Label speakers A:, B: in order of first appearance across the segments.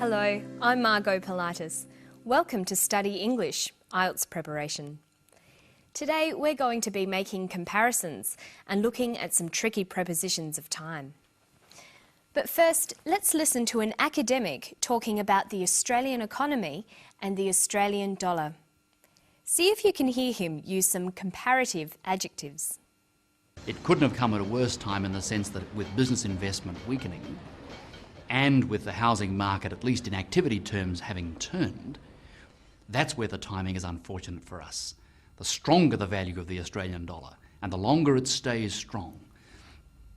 A: Hello, I'm Margot Pilatus. Welcome to Study English, IELTS Preparation. Today we're going to be making comparisons and looking at some tricky prepositions of time. But first, let's listen to an academic talking about the Australian economy and the Australian dollar. See if you can hear him use some comparative adjectives.
B: It couldn't have come at a worse time in the sense that with business investment weakening and with the housing market, at least in activity terms, having turned, that's where the timing is unfortunate for us. The stronger the value of the Australian dollar and the longer it stays strong,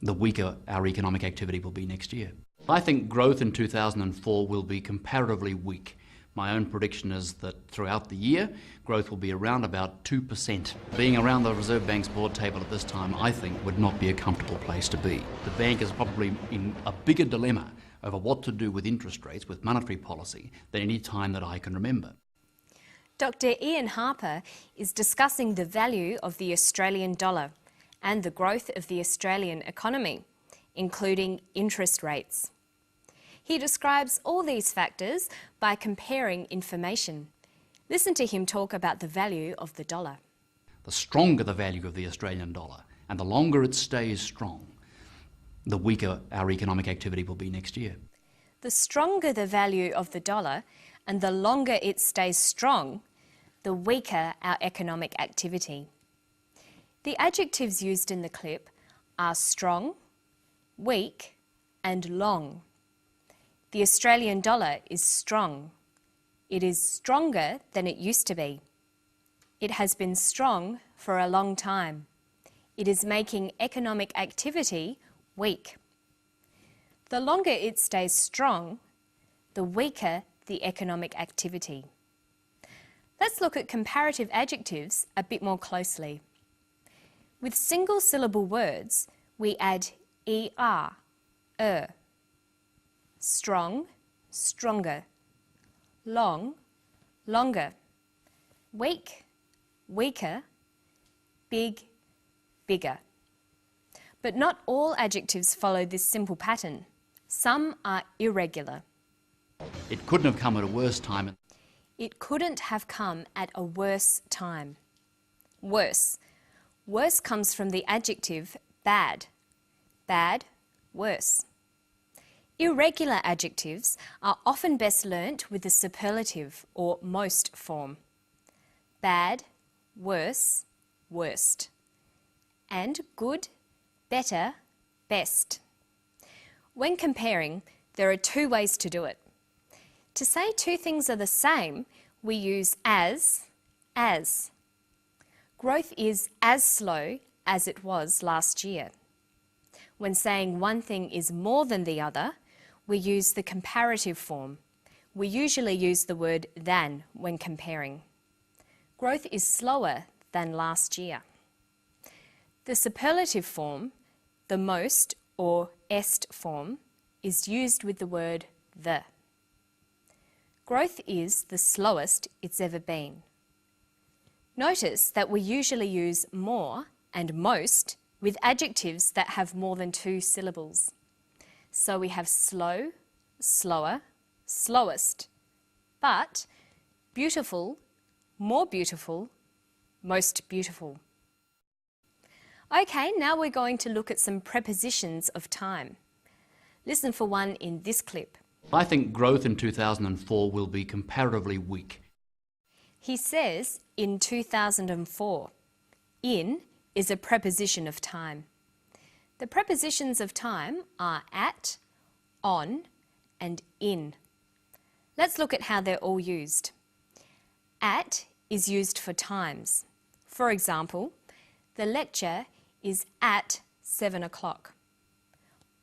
B: the weaker our economic activity will be next year. I think growth in 2004 will be comparatively weak. My own prediction is that throughout the year, growth will be around about 2%. Being around the Reserve Bank's board table at this time, I think, would not be a comfortable place to be. The bank is probably in a bigger dilemma over what to do with interest rates, with monetary policy, than any time that I can remember.
A: Dr. Ian Harper is discussing the value of the Australian dollar and the growth of the Australian economy, including interest rates. He describes all these factors by comparing information. Listen to him talk about the value of the dollar.
B: The stronger the value of the Australian dollar and the longer it stays strong, the weaker our economic activity will be next year.
A: The stronger the value of the dollar and the longer it stays strong, the weaker our economic activity. The adjectives used in the clip are strong, weak, and long. The Australian dollar is strong. It is stronger than it used to be. It has been strong for a long time. It is making economic activity weak. The longer it stays strong, the weaker the economic activity. Let's look at comparative adjectives a bit more closely. With single-syllable words, we add er. Strong, stronger. Long, longer. Weak, weaker. Big, bigger. But not all adjectives follow this simple pattern. Some are irregular.
B: It couldn't have come at a worse time.
A: It couldn't have come at a worse time. Worse. Worse comes from the adjective bad. Bad, worse. Irregular adjectives are often best learnt with the superlative or most form. Bad, worse, worst. And good, better, best. When comparing, there are two ways to do it. To say two things are the same, we use as. Growth is as slow as it was last year. When saying one thing is more than the other, we use the comparative form. We usually use the word than when comparing. Growth is slower than last year. The superlative form, the most or est form, is used with the word the. Growth is the slowest it's ever been. Notice that we usually use more and most with adjectives that have more than two syllables. So we have slow, slower, slowest, but beautiful, more beautiful, most beautiful. Okay, now we're going to look at some prepositions of time. Listen for one in this clip.
B: I think growth in 2004 will be comparatively weak.
A: He says in 2004. In is a preposition of time. The prepositions of time are at, on, and in. Let's look at how they're all used. At is used for times. For example, the lecture is at 7 o'clock.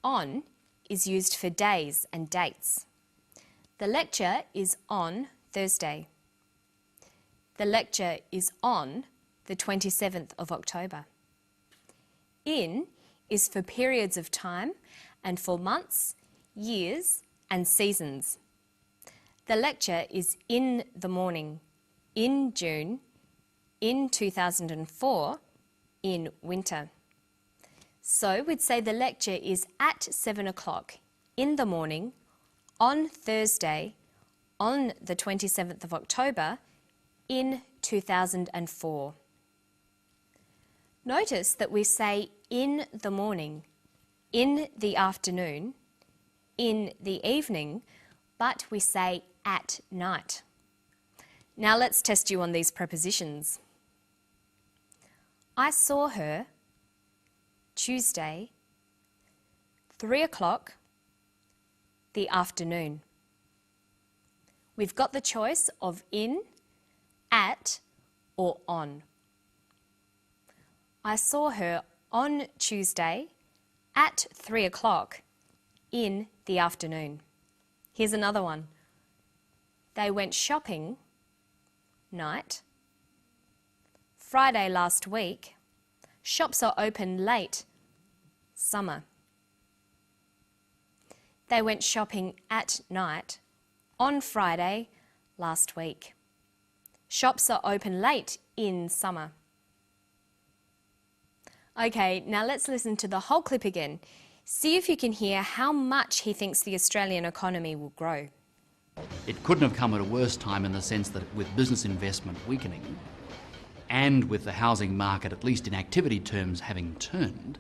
A: On is used for days and dates. The lecture is on Thursday. The lecture is on the 27th of October. In is for periods of time and for months, years and seasons. The lecture is in the morning, in June, in 2004, in winter. So we'd say the lecture is at 7 o'clock in the morning on Thursday, on the 27th of October, in 2004. Notice that we say in the morning, in the afternoon, in the evening, but we say at night. Now let's test you on these prepositions. I saw her Tuesday, 3 o'clock, the afternoon. We've got the choice of in, at, or on. I saw her on Tuesday at 3 o'clock in the afternoon. Here's another one. They went shopping night. Friday last week. Shops are open late. Summer. They went shopping at night on Friday last week. Shops are open late in summer. Okay, now let's listen to the whole clip again. See if you can hear how much he thinks the Australian economy will grow.
B: It couldn't have come at a worse time in the sense that with business investment weakening and with the housing market, at least in activity terms, having turned,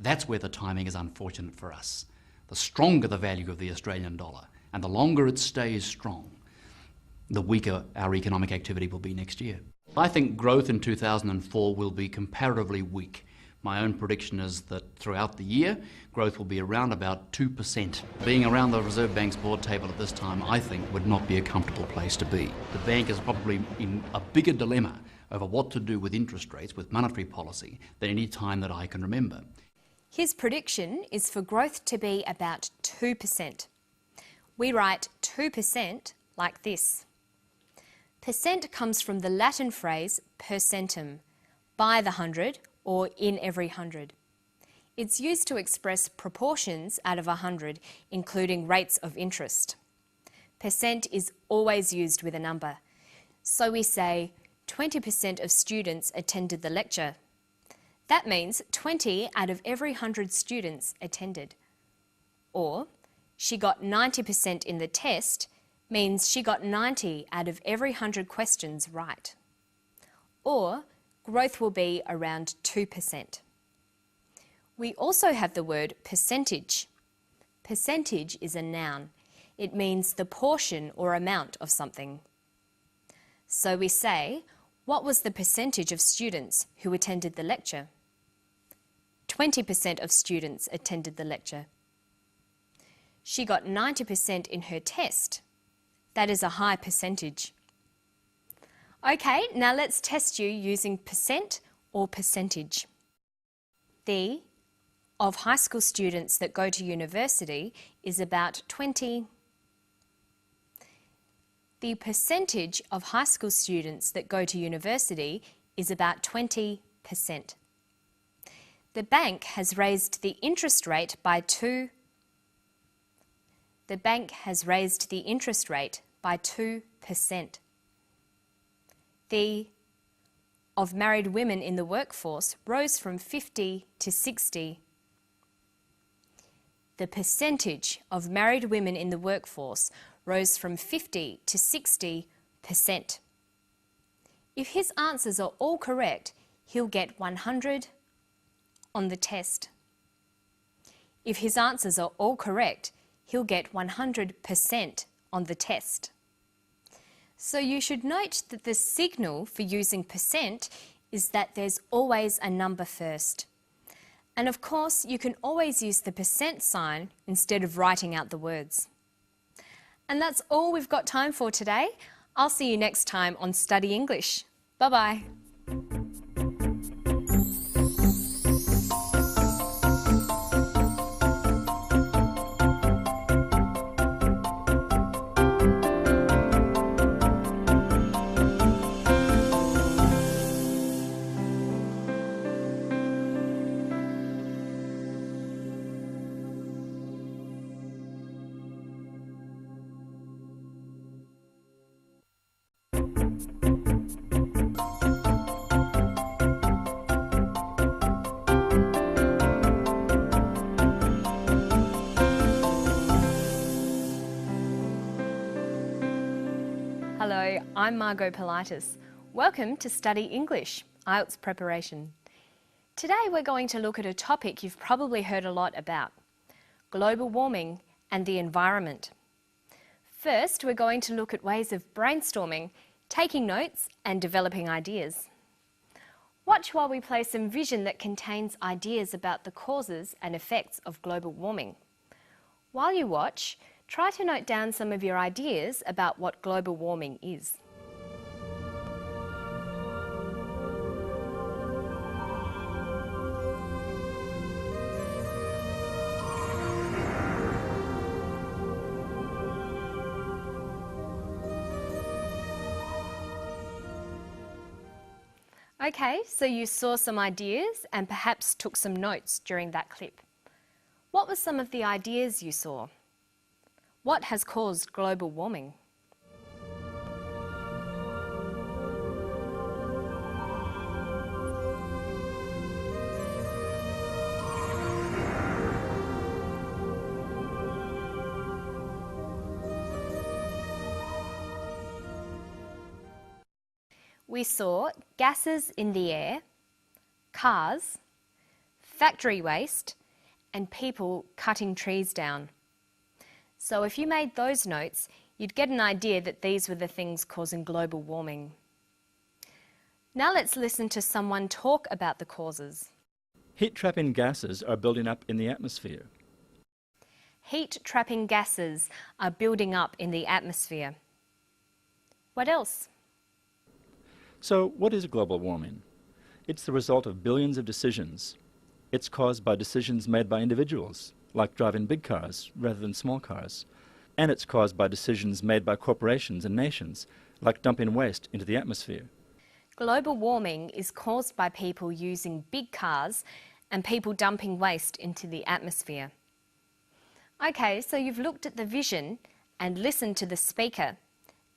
B: that's where the timing is unfortunate for us. The stronger the value of the Australian dollar and the longer it stays strong, the weaker our economic activity will be next year. I think growth in 2004 will be comparatively weak. My own prediction is that throughout the year, growth will be around about 2%. Being around the Reserve Bank's board table at this time, I think, would not be a comfortable place to be. The bank is probably in a bigger dilemma over what to do with interest rates, with monetary policy, than any time that I can remember.
A: His prediction is for growth to be about 2%. We write 2% like this. Percent comes from the Latin phrase per centum, by the 100 or in every 100. It's used to express proportions out of 100, including rates of interest. Percent is always used with a number. So we say 20% of students attended the lecture. That means 20 out of every 100 students attended. Or, she got 90% in the test means she got 90 out of every 100 questions right. Or, growth will be around 2%. We also have the word percentage. Percentage is a noun. It means the portion or amount of something. So we say, what was the percentage of students who attended the lecture? 20% of students attended the lecture. She got 90% in her test. That is a high percentage. Okay, now let's test you using percent or percentage. The of high school students that go to university is about 20. The percentage of high school students that go to university is about 20%. The bank has raised the interest rate by 2%. The bank has raised the interest rate by 2%. The of married women in the workforce rose from 50 to 60. The percentage of married women in the workforce rose from 50 to 60%. If his answers are all correct, he'll get 100 on the test. If his answers are all correct, he'll get 100% on the test. So you should note that the signal for using percent is that there's always a number first. And of course, you can always use the percent sign instead of writing out the words. And that's all we've got time for today. I'll see you next time on Study English. Bye-bye. Hello, I'm Margot Politis. Welcome to Study English, IELTS Preparation. Today we're going to look at a topic you've probably heard a lot about, global warming and the environment. First, we're going to look at ways of brainstorming, taking notes and developing ideas. Watch while we play some vision that contains ideas about the causes and effects of global warming. While you watch, try to note down some of your ideas about what global warming is. Okay, so you saw some ideas and perhaps took some notes during that clip. What were some of the ideas you saw? What has caused global warming? We saw gases in the air, cars, factory waste, and people cutting trees down. So if you made those notes, you'd get an idea that these were the things causing global warming. Now let's listen to someone talk about the causes.
C: Heat-trapping gases are building up in the atmosphere.
A: Heat-trapping gases are building up in the atmosphere. What else?
C: So what is global warming? It's the result of billions of decisions. It's caused by decisions made by individuals, like driving big cars rather than small cars. And it's caused by decisions made by corporations and nations, like dumping waste into the atmosphere.
A: Global warming is caused by people using big cars and people dumping waste into the atmosphere. Okay, so you've looked at the vision and listened to the speaker,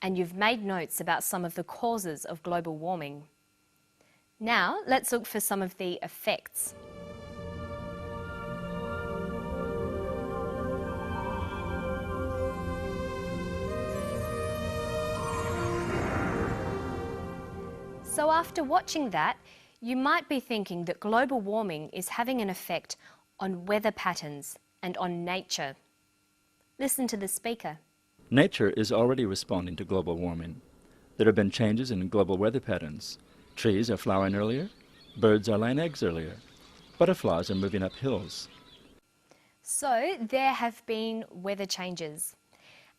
A: and you've made notes about some of the causes of global warming. Now, let's look for some of the effects. So after watching that, you might be thinking that global warming is having an effect on weather patterns and on nature. Listen to the speaker.
C: Nature is already responding to global warming. There have been changes in global weather patterns. Trees are flowering earlier, birds are laying eggs earlier, butterflies are moving up hills.
A: So there have been weather changes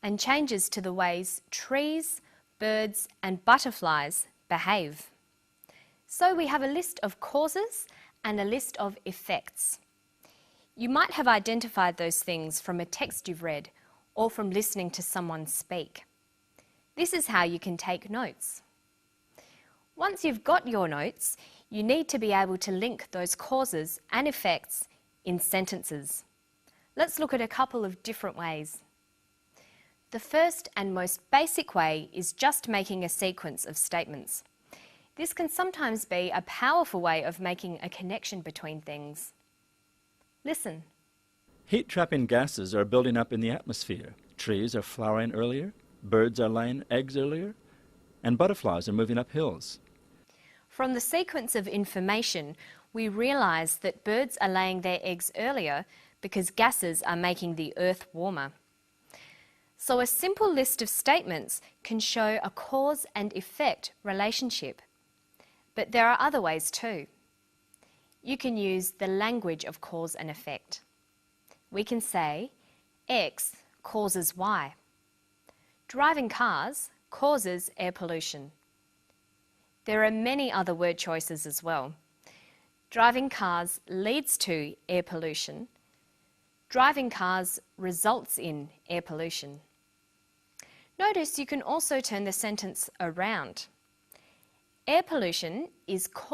A: and changes to the ways trees, birds and butterflies behave. So we have a list of causes and a list of effects. You might have identified those things from a text you've read or from listening to someone speak. This is how you can take notes. Once you've got your notes, you need to be able to link those causes and effects in sentences. Let's look at a couple of different ways. The first and most basic way is just making a sequence of statements. This can sometimes be a powerful way of making a connection between things. Listen.
C: Heat-trapping gases are building up in the atmosphere. Trees are flowering earlier, birds are laying eggs earlier, and butterflies are moving up hills.
A: From the sequence of information, we realise that birds are laying their eggs earlier because gases are making the earth warmer. So a simple list of statements can show a cause and effect relationship. But there are other ways too. You can use the language of cause and effect. We can say, X causes Y. Driving cars causes air pollution. There are many other word choices as well. Driving cars leads to air pollution. Driving cars results in air pollution. Notice you can also turn the sentence around. Air pollution is caused